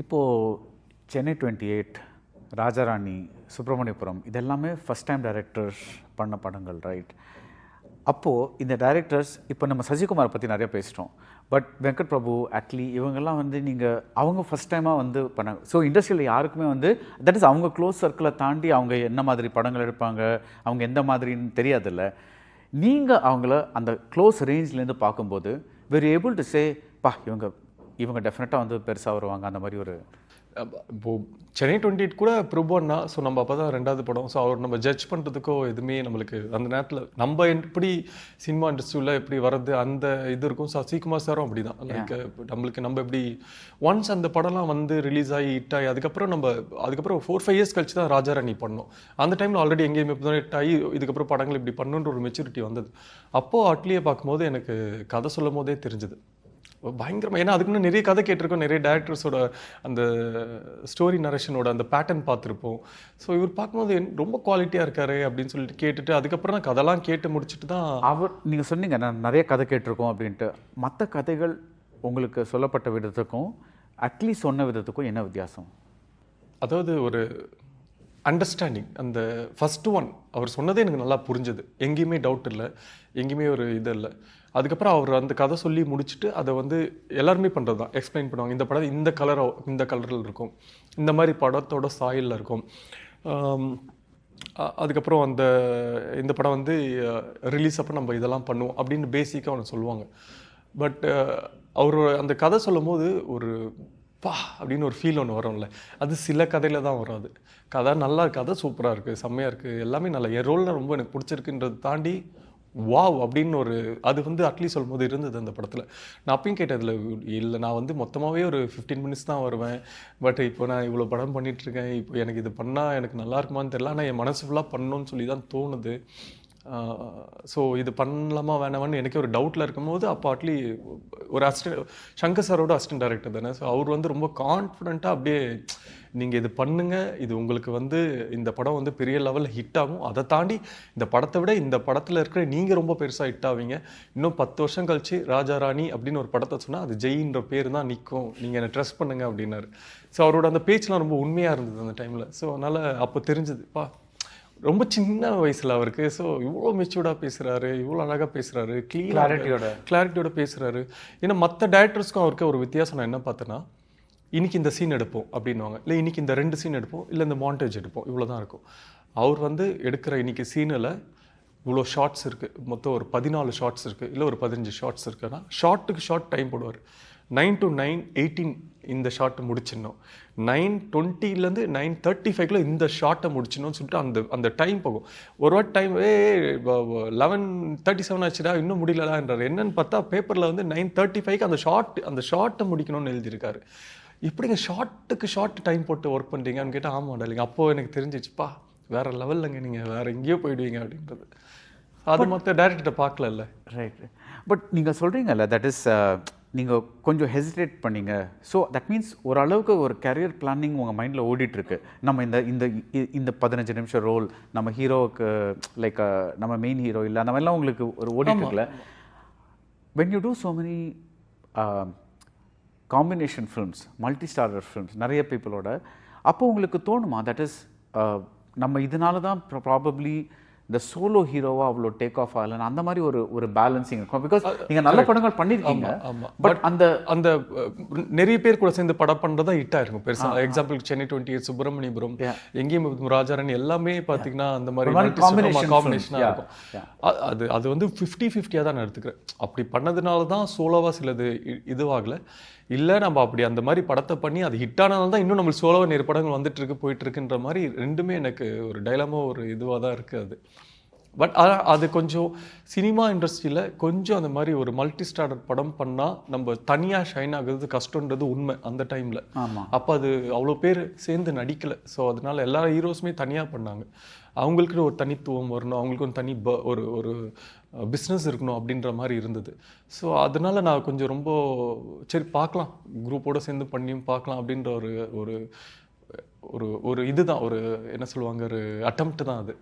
இப்போது சென்னை 28, ராஜாராணி, சுப்பிரமணியபுரம் இதெல்லாமே first time directors பண்ண படங்கள், ரைட்? அப்போது இந்த டைரக்டர்ஸ் இப்போ நம்ம சசிகுமார் பற்றி நிறைய பேசிட்டோம். பட் வெங்கட் பிரபு, அட்லி இவங்கெல்லாம் அவங்க ஃபஸ்ட் டைமாக பண்ணாங்க. ஸோ இண்டஸ்ட்ரியில் யாருக்குமே தட் இஸ் அவங்க க்ளோஸ் சர்க்கிளை தாண்டி அவங்க என்ன மாதிரி படங்கள் எடுப்பாங்க, அவங்க எந்த மாதிரின்னு தெரியாதில்ல. நீங்கள் அவங்கள அந்த க்ளோஸ் ரேஞ்ச்லேருந்து பார்க்கும்போது வெரி ஏபிள் டு சே இவங்க டெஃபினட்டாக பெருசாக வருவாங்க அந்த மாதிரி ஒரு. இப்போது சென்னை 28 கூட பிரபுன்னா, ஸோ நம்ம அப்போ தான் 2வது படம். ஸோ அவர் நம்ம ஜட்ஜ் பண்ணுறதுக்கோ எதுவுமே நம்மளுக்கு அந்த நேரத்தில் நம்ம எப்படி சினிமா இண்டஸ்ட்ரியில் எப்படி வர்றது அந்த இது இருக்கும். சசிகுமார் சாரும் அப்படி தான். லைக் நம்ம எப்படி ஒன்ஸ் அந்த படம்லாம் ரிலீஸ் ஆகி ஹிட் ஆகி அதுக்கப்புறம் 4-5 இயர்ஸ் கழிச்சு தான் ராஜாராணி பண்ணோம். அந்த டைமில் ஆல்ரெடி எங்கேயுமே இப்போ தான் ஹிட் ஆகி இதுக்கப்புறம் படங்கள் இப்படி பண்ணுன்ற ஒரு மெச்சூரிட்டி வந்தது. அப்போது அட்லியை பார்க்கும்போது எனக்கு கதை சொல்லும் போதே தெரிஞ்சுது பயங்கரமாக. ஏன்னா அதுக்கு நிறைய கதை கேட்டிருக்கோம், நிறைய டேரக்டர்ஸோட அந்த ஸ்டோரி நரேஷனோட அந்த பேட்டர்ன் பார்த்துருப்போம். ஸோ இவர் பார்க்கும்போது ரொம்ப குவாலிட்டியாக இருக்காரு அப்படின்னு சொல்லிட்டு கேட்டுட்டு அதுக்கப்புறம் நான் கதைலாம் கேட்டு முடிச்சுட்டு தான் நீங்கள் சொன்னீங்க நான் நிறைய கதை கேட்டிருக்கோம் அப்படின்ட்டு. மற்ற கதைகள் உங்களுக்கு சொல்லப்பட்ட விதத்துக்கும் அட்லி சொன்ன விதத்துக்கும் என்ன வித்தியாசம்? அதாவது ஒரு அண்டர்ஸ்டாண்டிங், அந்த ஃபஸ்ட்டு ஒன் அவர் சொன்னதே எனக்கு நல்லா புரிஞ்சுது. எங்கேயுமே டவுட் இல்லை, எங்கேயுமே ஒரு இது இல்லை. அதுக்கப்புறம் அவர் அந்த கதை சொல்லி முடிச்சுட்டு அதை எல்லாருமே பண்ணுறது தான், எக்ஸ்பிளைன் பண்ணுவாங்க. இந்த படம் இந்த கலரில் இருக்கும், இந்த மாதிரி படத்தோட சாயலில் இருக்கும். அதுக்கப்புறம் இந்த படம் ரிலீஸ் அப்போ நம்ம இதெல்லாம் பண்ணுவோம் அப்படின்னு பேசிக்காக அவனை சொல்லுவாங்க. பட் அவர் அந்த கதை சொல்லும் போது ஒரு அப்படின்னு ஒரு ஃபீல் ஒன்று வரும்ல, அது சில கதையில் தான் வரும். அது கதை நல்லா இருக்குது, கதை சூப்பராக இருக்குது, செம்மையாக இருக்குது, எல்லாமே நல்லா, என் ரோலில் ரொம்ப எனக்கு பிடிச்சிருக்குன்றதை தாண்டி வாவ் அப்படின்னு ஒரு அது அட்லீஸ்ட் சொல்லும் போது இருந்தது அந்த படத்தில். நான் அப்பயும் கேட்டதில்ல, இல்லை நான் மொத்தமாகவே ஒரு 15 மினிட்ஸ் தான் வருவேன், பட் இப்போ நான் இவ்வளோ படம் பண்ணிகிட்ருக்கேன், இப்போ எனக்கு இது பண்ணால் எனக்கு நல்லா இருக்குமான்னு தெரியல, ஆனால் என் மனசு ஃபுல்லாக பண்ணணும்னு சொல்லி தான் தோணுது. ஸோ இது பண்ணலாமா வேணாமான்னு எனக்கே ஒரு டவுட்டில் இருக்கும்போது அப்போ அட்லி ஒரு சங்கர் சாரோட அசிஸ்டன்ட் டைரக்டர் தானே. ஸோ அவர் ரொம்ப கான்ஃபிடென்ட்டாக அப்படியே நீங்கள் இது பண்ணுங்கள், இது உங்களுக்கு இந்த படம் பெரிய லெவலில் ஹிட் ஆகும், அதை தாண்டி இந்த படத்தை விட இந்த படத்தில் இருக்கிற நீங்கள் ரொம்ப பெருசாக ஹிட் ஆவீங்க, இன்னும் 10 வருஷம் கழிச்சு ராஜாராணி அப்படின்னு ஒரு படத்தை சொன்னால் அது ஜெயின்ற பேர் தான் நிற்கும், நீங்கள் என்னை ட்ரஸ்ட் பண்ணுங்க அப்படின்னாரு. ஸோ அவரோட அந்த பேச்செலாம் ரொம்ப உண்மையாக இருந்தது அந்த டைமில். ஸோ அதனால் அப்போ தெரிஞ்சுதுப்பா ரொம்ப சின்ன வயசில் அவருக்கு ஸோ இவ்வளோ மெச்சூர்டாக பேசுகிறாரு, இவ்வளோ அழகாக பேசுகிறாரு, கிளாரிட்டியோட பேசுகிறாரு. ஏன்னா மற்ற டேரக்டர்ஸ்க்கும் அவருக்கு ஒரு வித்தியாசம் நான் என்ன பார்த்தேன்னா, இன்றைக்கி இந்த சீன் எடுப்போம் அப்படின்வாங்க, இல்லை இன்றைக்கி இந்த 2 சீன் எடுப்போம், இல்லை இந்த மாண்டேஜ் எடுப்போம், இவ்வளோ தான் இருக்கும். அவர் எடுக்கிற இன்றைக்கி சீனில் இவ்வளோ ஷார்ட்ஸ் இருக்குது, மொத்தம் ஒரு 14 ஷார்ட்ஸ் இருக்குது, இல்லை ஒரு 15 ஷார்ட்ஸ் இருக்குன்னா ஷார்ட்டுக்கு ஷார்ட் டைம் போடுவார். 9 to 9:18 இந்த ஷார்ட்டை முடிச்சிடணும், 9:20 9:35 இந்த ஷார்ட்டை முடிச்சிடணும்னு சொல்லிட்டு அந்த டைம் போகும். ஒரு வாட்டி டைம் 11:37 ஆச்சுடா இன்னும் முடியலன்றார். என்னன்னு பார்த்தா பேப்பரில் 9:35 அந்த ஷார்ட்டை முடிக்கணும்னு எழுதியிருக்காரு. இப்படிங்க ஷார்ட் டைம் போட்டு ஒர்க் பண்ணுறீங்கன்னு கேட்டால் ஆமாம் டார்லிங். அப்போது எனக்கு தெரிஞ்சிச்சுப்பா வேறு லெவல்லங்க, நீங்கள் வேறு எங்கேயோ போயிடுவீங்க அப்படின்றது. அது மற்ற டேரக்டர்கிட்ட பார்க்கல. ரைட். பட் நீங்கள் சொல்கிறீங்கல்ல, தட் இஸ் நீங்கள் கொஞ்சம் ஹெசிடேட் பண்ணீங்க. ஸோ தட் மீன்ஸ் ஓரளவுக்கு ஒரு கரியர் பிளானிங் உங்கள் மைண்டில் ஓடிட்டுருக்கு. நம்ம இந்த 15 நிமிஷம் ரோல் நம்ம ஹீரோவுக்கு லைக் நம்ம மெயின் ஹீரோ இல்லை அந்த மாதிரிலாம் உங்களுக்கு ஒரு ஓடிட்டுருக்குல. When you do so many combination films, multi starrer films நிறைய பீப்புளோட, அப்போ உங்களுக்கு தோணுமா தட் இஸ் நம்ம இதனால தான் ப்ராபப்ளி இந்த சோலோ ஹீரோவா அவ்வளோ டேக் ஆஃப் ஆகலன்னு அந்த மாதிரி ஒரு பேலன்சிங் இருக்கும்? பிகாஸ் நீங்கள் நல்ல படங்கள் பண்ணியிருக்கீங்க, பட் அந்த நிறைய பேர் கூட சேர்ந்து படம் பண்ணுறதா ஹிட் ஆயிருக்கும் பெருசாக. எக்ஸாம்பிள் சென்னை 28, சுப்பிரமணியபுரம், எங்கேயும் ராஜாராணி எல்லாமே பார்த்தீங்கன்னா அந்த மாதிரி காம்பினேஷனாக இருக்கும். அது 50-50 தான் நான் எடுத்துக்கிறேன். அப்படி பண்ணதுனால தான் சோலோவாக சிலது இதுவாகலை. இல்லை நம்ம அப்படி அந்த மாதிரி படத்தை பண்ணி அது ஹிட் ஆனதால் தான் இன்னும் நம்மளுக்கு சோலோவாக நிறைய படங்கள் போயிட்டுருக்குன்ற மாதிரி ரெண்டுமே எனக்கு ஒரு டைலமா ஒரு இதுவாக தான் இருக்குது அது. பட் அது கொஞ்சம் சினிமா இண்டஸ்ட்ரியில் கொஞ்சம் அந்த மாதிரி ஒரு மல்டி ஸ்டாரர் படம் பண்ணால் நம்ம தனியாக ஷைன் ஆகுறது கஷ்டன்றது உண்மை அந்த டைமில். அப்போ அது அவ்வளோ பேர் சேர்ந்து நடிக்கலை. ஸோ அதனால எல்லா ஹீரோஸுமே தனியாக பண்ணாங்க. அவங்களுக்கு ஒரு தனித்துவம் வரணும், அவங்களுக்கு ஒரு தனி ஒரு பிஸ்னஸ் இருக்கணும் அப்படின்ற மாதிரி இருந்தது. ஸோ அதனால நான் கொஞ்சம் ரொம்ப சரி பார்க்கலாம், குரூப்போடு சேர்ந்து பண்ணியும் பார்க்கலாம் அப்படின்ற ஒரு இதுதான், ஒரு என்ன சொல்லுவாங்க, ஒரு அட்டெம்ப்ட் தான் அது.